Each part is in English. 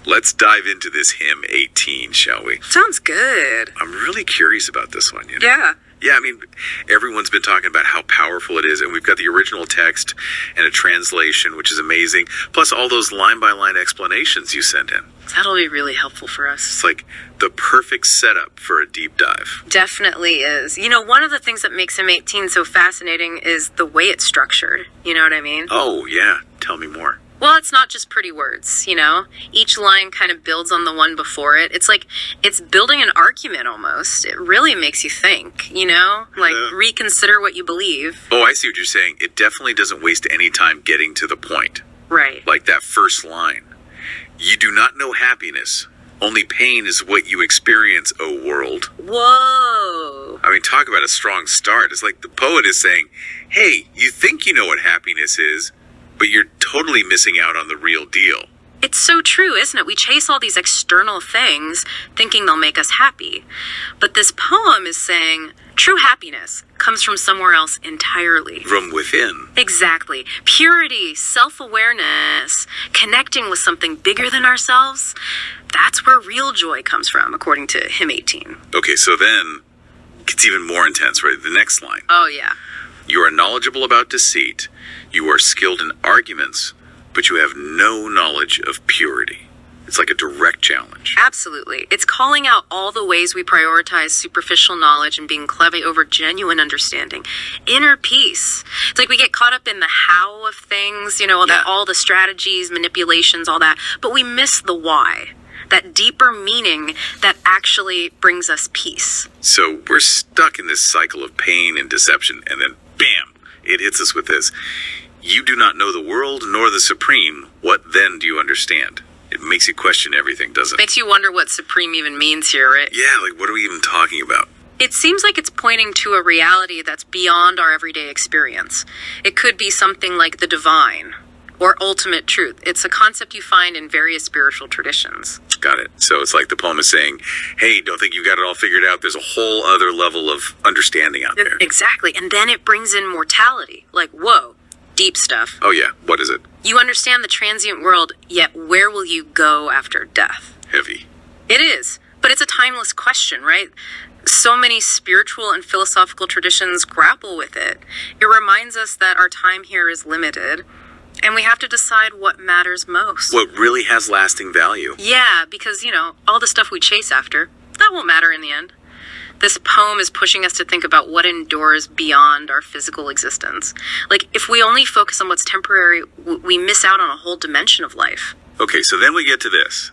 Let's dive into this hymn 18, shall we? Sounds good. I'm really curious about this one, Yeah. Yeah, I mean, everyone's been talking about how powerful it is, and we've got the original text and a translation, which is amazing, plus all those line-by-line explanations you sent in. That'll be really helpful for us. It's like the perfect setup for a deep dive. Definitely is. One of the things that makes hymn 18 so fascinating is the way it's structured. You know what I mean? Oh, yeah. Tell me more. Well, it's not just pretty words, Each line kind of builds on the one before it. It's like it's building an argument almost. It really makes you think, reconsider what you believe. Oh, I see what you're saying. It definitely doesn't waste any time getting to the point. Right. Like that first line. You do not know happiness. Only pain is what you experience, O world. Whoa. I mean, talk about a strong start. It's like the poet is saying, hey, you think you know what happiness is, but you're totally missing out on the real deal. It's so true, isn't it? We chase all these external things thinking they'll make us happy. But this poem is saying true happiness comes from somewhere else entirely. From within. Exactly. Purity, self-awareness, connecting with something bigger than ourselves. That's where real joy comes from, according to hymn 18. Okay, so then it gets even more intense, right? The next line. Oh, yeah. You are knowledgeable about deceit. You are skilled in arguments, but you have no knowledge of purity. It's like a direct challenge. Absolutely. It's calling out all the ways we prioritize superficial knowledge and being clever over genuine understanding. Inner peace. It's like we get caught up in the how of things, all the strategies, manipulations, all that, but we miss the why. That deeper meaning that actually brings us peace. So we're stuck in this cycle of pain and deception, and then bam, it hits us with this. You do not know the world nor the supreme. What then do you understand? It makes you question everything, doesn't it? Makes you wonder what supreme even means here, right? Yeah, like what are we even talking about? It seems like it's pointing to a reality that's beyond our everyday experience. It could be something like the divine or ultimate truth. It's a concept you find in various spiritual traditions. Got it. So it's like the poem is saying, hey, don't think you got it all figured out. There's a whole other level of understanding out there. Exactly. And then it brings in mortality. Like, whoa, deep stuff. Oh, yeah. What is it? You understand the transient world, yet where will you go after death? Heavy. It is. But it's a timeless question, right? So many spiritual and philosophical traditions grapple with it. It reminds us that our time here is limited. And we have to decide what matters most. What really has lasting value. Yeah, because, all the stuff we chase after, that won't matter in the end. This poem is pushing us to think about what endures beyond our physical existence. Like, if we only focus on what's temporary, we miss out on a whole dimension of life. Okay, so then we get to this.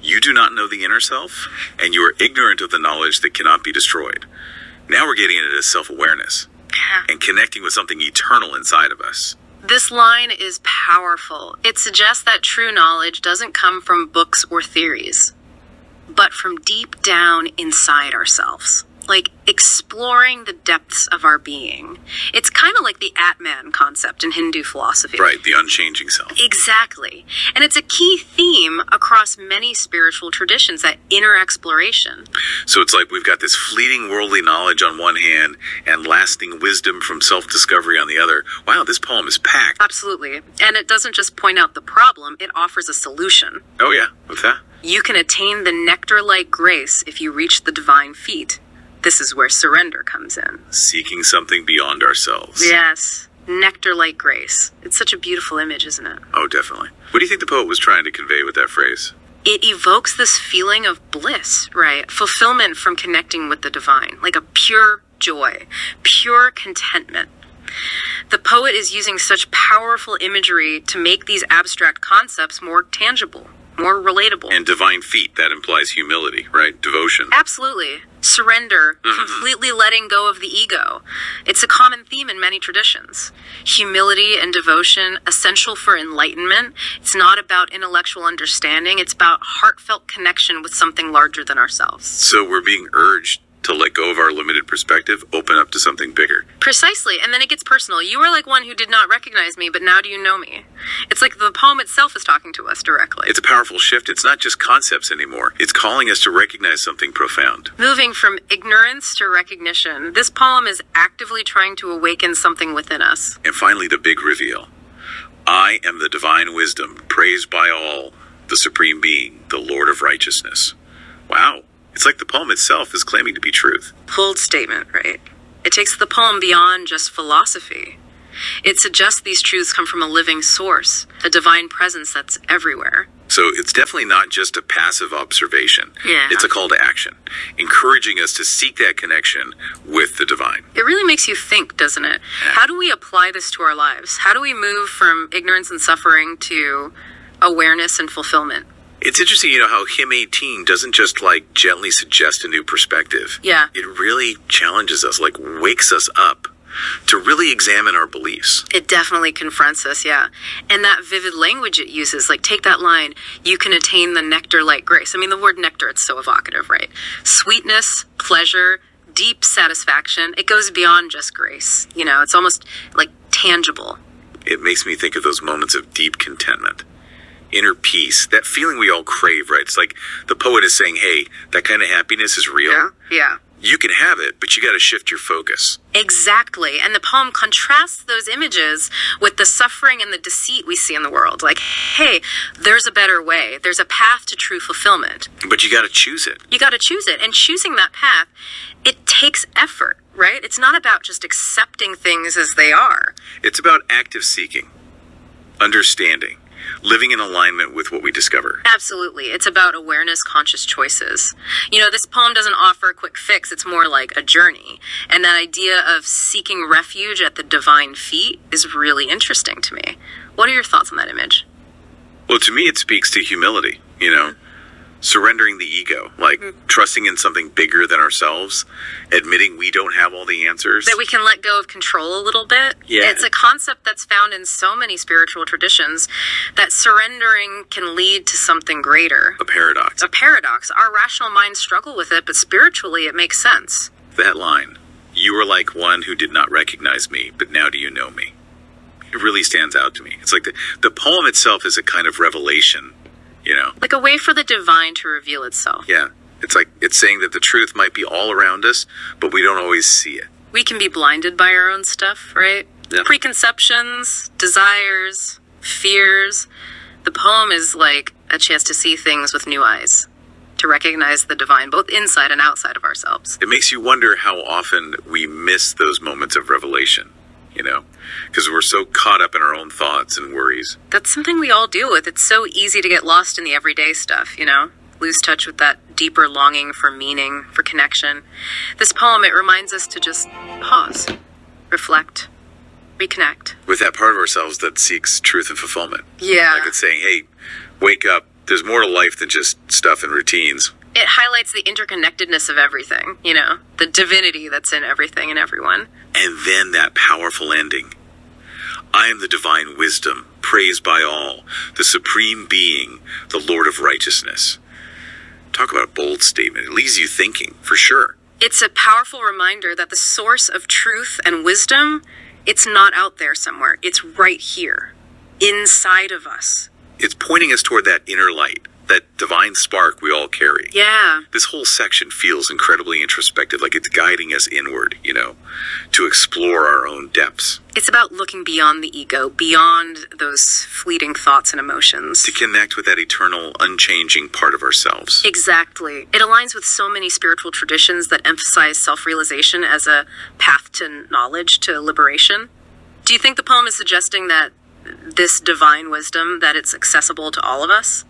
You do not know the inner self, and you are ignorant of the knowledge that cannot be destroyed. Now we're getting into self-awareness and connecting with something eternal inside of us. This line is powerful. It suggests that true knowledge doesn't come from books or theories, but from deep down inside ourselves. Like exploring the depths of our being. It's kind of like the Atman concept in Hindu philosophy. Right, the unchanging self. Exactly. And it's a key theme across many spiritual traditions, that inner exploration. So it's like we've got this fleeting worldly knowledge on one hand and lasting wisdom from self-discovery on the other. Wow, this poem is packed. Absolutely. And it doesn't just point out the problem, it offers a solution. Oh yeah, what's that? You can attain the nectar-like grace if you reach the divine feet. This is where surrender comes in. Seeking something beyond ourselves. Yes. Nectar-like grace. It's such a beautiful image, isn't it? Oh, definitely. What do you think the poet was trying to convey with that phrase? It evokes this feeling of bliss, right? Fulfillment from connecting with the divine. Like a pure joy. Pure contentment. The poet is using such powerful imagery to make these abstract concepts more tangible, more relatable. And divine feet, that implies humility, right? Devotion. Absolutely. Surrender, completely letting go of the ego. It's a common theme in many traditions. Humility and devotion, essential for enlightenment. It's not about intellectual understanding. It's about heartfelt connection with something larger than ourselves. So we're being urged to let go of our limited perspective, open up to something bigger. Precisely, and then it gets personal. You were like one who did not recognize me, but now do you know me? It's like the poem itself is talking to us directly. It's a powerful shift. It's not just concepts anymore. It's calling us to recognize something profound. Moving from ignorance to recognition, this poem is actively trying to awaken something within us. And finally, the big reveal. I am the divine wisdom, praised by all, the Supreme Being, the Lord of Righteousness. Wow. It's like the poem itself is claiming to be truth. Bold statement, right? It takes the poem beyond just philosophy. It suggests these truths come from a living source, a divine presence that's everywhere. So it's definitely not just a passive observation. Yeah. It's a call to action, encouraging us to seek that connection with the divine. It really makes you think, doesn't it? How do we apply this to our lives? How do we move from ignorance and suffering to awareness and fulfillment? It's interesting, how Hymn 18 doesn't just gently suggest a new perspective. Yeah. It really challenges us, wakes us up to really examine our beliefs. It definitely confronts us, yeah. And that vivid language it uses, take that line, you can attain the nectar-like grace. I mean, the word nectar, it's so evocative, right? Sweetness, pleasure, deep satisfaction. It goes beyond just grace. It's almost tangible. It makes me think of those moments of deep contentment, inner peace, that feeling we all crave, right? It's like the poet is saying, hey, that kind of happiness is real. Yeah. You can have it, but you got to shift your focus. Exactly. And the poem contrasts those images with the suffering and the deceit we see in the world. Hey, there's a better way. There's a path to true fulfillment. But you got to choose it. You got to choose it. And choosing that path, it takes effort, right? It's not about just accepting things as they are. It's about active seeking, understanding, living in alignment with what we discover. Absolutely. It's about awareness, conscious choices. This poem doesn't offer a quick fix. It's more like a journey. And that idea of seeking refuge at the divine feet is really interesting to me. What are your thoughts on that image? Well, to me, it speaks to humility, surrendering the ego, trusting in something bigger than ourselves, admitting we don't have all the answers. That we can let go of control a little bit. Yeah. It's a concept that's found in so many spiritual traditions, that surrendering can lead to something greater. A paradox. A paradox. Our rational minds struggle with it, but spiritually it makes sense. That line, you are like one who did not recognize me, but now do you know me? It really stands out to me. It's like the poem itself is a kind of revelation, Like a way for the divine to reveal itself. Yeah. It's saying that the truth might be all around us, but we don't always see it. We can be blinded by our own stuff, right? Yeah. Preconceptions, desires, fears. The poem is like a chance to see things with new eyes, to recognize the divine both inside and outside of ourselves. It makes you wonder how often we miss those moments of revelation, because we're so caught up in our own thoughts and worries. That's something we all deal with. It's so easy to get lost in the everyday stuff, lose touch with that deeper longing for meaning, for connection. This poem, it reminds us to just pause, reflect, reconnect. With that part of ourselves that seeks truth and fulfillment. Yeah. It's saying, hey, wake up. There's more to life than just stuff and routines. It highlights the interconnectedness of everything, the divinity that's in everything and everyone. And then that powerful ending. I am the divine wisdom, praised by all, the supreme being, the Lord of righteousness. Talk about a bold statement. It leaves you thinking, for sure. It's a powerful reminder that the source of truth and wisdom, it's not out there somewhere. It's right here, inside of us. It's pointing us toward that inner light, that divine spark we all carry. Yeah. This whole section feels incredibly introspective, like it's guiding us inward, to explore our own depths. It's about looking beyond the ego, beyond those fleeting thoughts and emotions. To connect with that eternal, unchanging part of ourselves. Exactly. It aligns with so many spiritual traditions that emphasize self-realization as a path to knowledge, to liberation. Do you think the poem is suggesting that this divine wisdom, that it's accessible to all of us?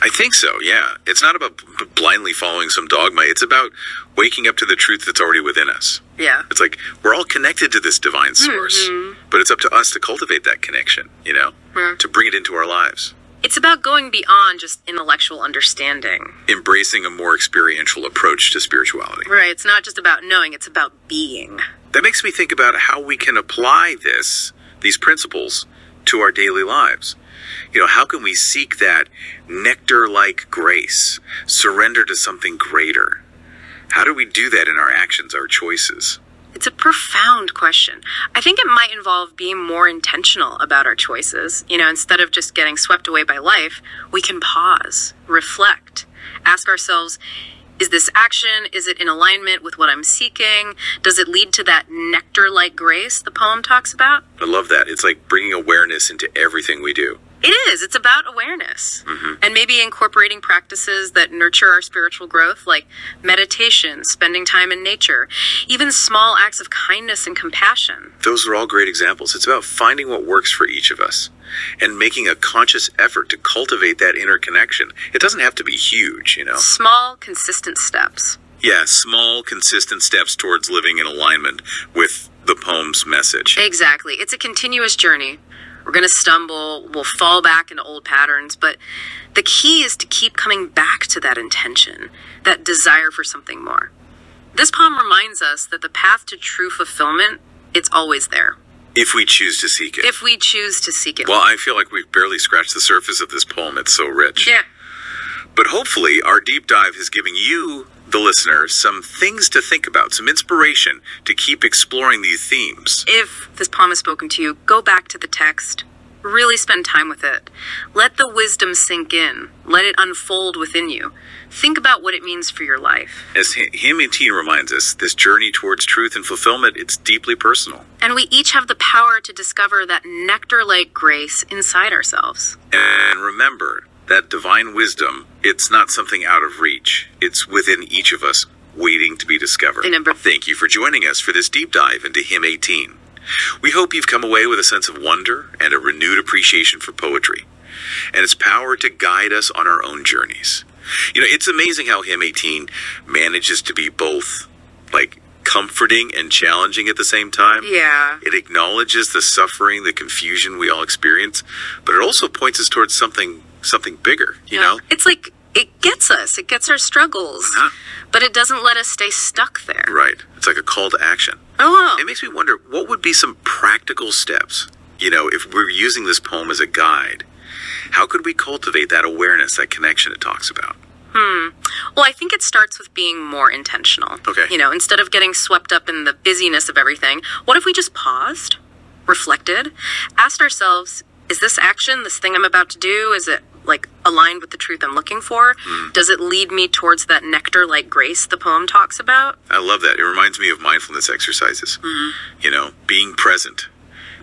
I think so, yeah. It's not about blindly following some dogma. It's about waking up to the truth that's already within us. Yeah. It's like we're all connected to this divine source, but it's up to us to cultivate that connection, to bring it into our lives. It's about going beyond just intellectual understanding. Embracing a more experiential approach to spirituality. Right. It's not just about knowing, it's about being. That makes me think about how we can apply these principles to our daily lives. How can we seek that nectar-like grace, surrender to something greater? How do we do that in our actions, our choices? It's a profound question. I think it might involve being more intentional about our choices. Instead of just getting swept away by life, we can pause, reflect, ask ourselves, is this action, is it in alignment with what I'm seeking? Does it lead to that nectar-like grace the poem talks about? I love that. It's like bringing awareness into everything we do. It is. It's about awareness. And maybe incorporating practices that nurture our spiritual growth, like meditation, spending time in nature, even small acts of kindness and compassion. Those are all great examples. It's about finding what works for each of us and making a conscious effort to cultivate that inner connection. It doesn't have to be huge, you know? Small, consistent steps. Yeah, small, consistent steps towards living in alignment with the poem's message. Exactly. It's a continuous journey. We're going to stumble, we'll fall back into old patterns, but the key is to keep coming back to that intention, that desire for something more. This poem reminds us that the path to true fulfillment, it's always there. If we choose to seek it. If we choose to seek it. Well, I feel like we've barely scratched the surface of this poem. It's so rich. Yeah. But hopefully, our deep dive has given you, the listener, some things to think about, some inspiration to keep exploring these themes. If this poem has spoken to you, go back to the text. Really spend time with it. Let the wisdom sink in. Let it unfold within you. Think about what it means for your life. As Hymn 18 reminds us, this journey towards truth and fulfillment, it's deeply personal. And we each have the power to discover that nectar-like grace inside ourselves. And remember, that divine wisdom, it's not something out of reach. It's within each of us, waiting to be discovered. Remember. Thank you for joining us for this deep dive into Hymn 18. We hope you've come away with a sense of wonder and a renewed appreciation for poetry and its power to guide us on our own journeys. You know, it's amazing how Hymn 18 manages to be both, like, comforting and challenging at the same time. Yeah. It acknowledges the suffering, the confusion we all experience, but it also points us towards something bigger, you know? It's like, it gets us. It gets our struggles. Huh? But it doesn't let us stay stuck there. Right. It's like a call to action. Oh, It makes me wonder, what would be some practical steps, you know, if we're using this poem as a guide? How could we cultivate that awareness, that connection it talks about? Well, I think it starts with being more intentional. Okay. You know, instead of getting swept up in the busyness of everything, what if we just paused, reflected, asked ourselves, is this action, this thing I'm about to do, is it like aligned with the truth I'm looking for? Does it lead me towards that nectar-like grace the poem talks about? I love that. It reminds me of mindfulness exercises. You know, being present,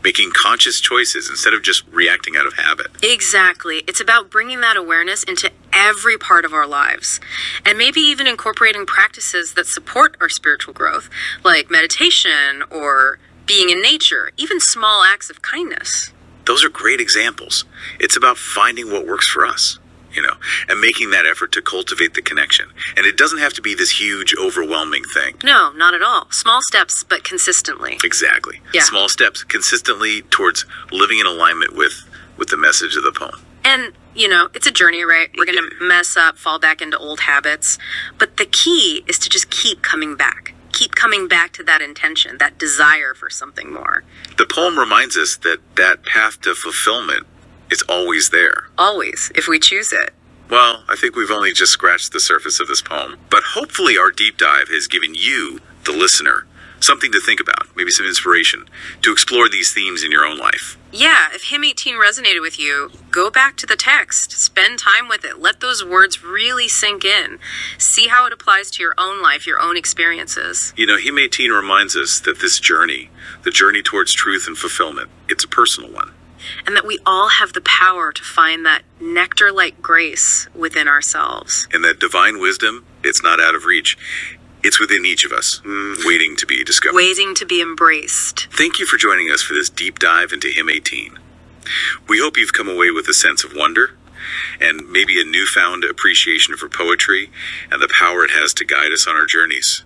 making conscious choices instead of just reacting out of habit. Exactly. It's about bringing that awareness into every part of our lives. And maybe even incorporating practices that support our spiritual growth, like meditation or being in nature, even small acts of kindness. Those are great examples. It's about finding what works for us, you know, and making that effort to cultivate the connection. And it doesn't have to be this huge, overwhelming thing. No, not at all. Small steps, but consistently. Exactly. Yeah. Small steps consistently towards living in alignment with the message of the poem. And, you know, it's a journey, right? We're going to mess up, fall back into old habits. But the key is to just keep coming back. Keep coming back to that intention, that desire for something more. The poem reminds us that that path to fulfillment is always there. Always, if we choose it. Well, I think we've only just scratched the surface of this poem, but hopefully our deep dive has given you, the listener, something to think about, maybe some inspiration to explore these themes in your own life. Yeah, if Hymn 18 resonated with you, go back to the text, spend time with it, let those words really sink in. See how it applies to your own life, your own experiences. You know, Hymn 18 reminds us that this journey, the journey towards truth and fulfillment, it's a personal one. And that we all have the power to find that nectar-like grace within ourselves. And that divine wisdom, it's not out of reach. It's within each of us, waiting to be discovered. Waiting to be embraced. Thank you for joining us for this deep dive into Hymn 18. We hope you've come away with a sense of wonder and maybe a newfound appreciation for poetry and the power it has to guide us on our journeys.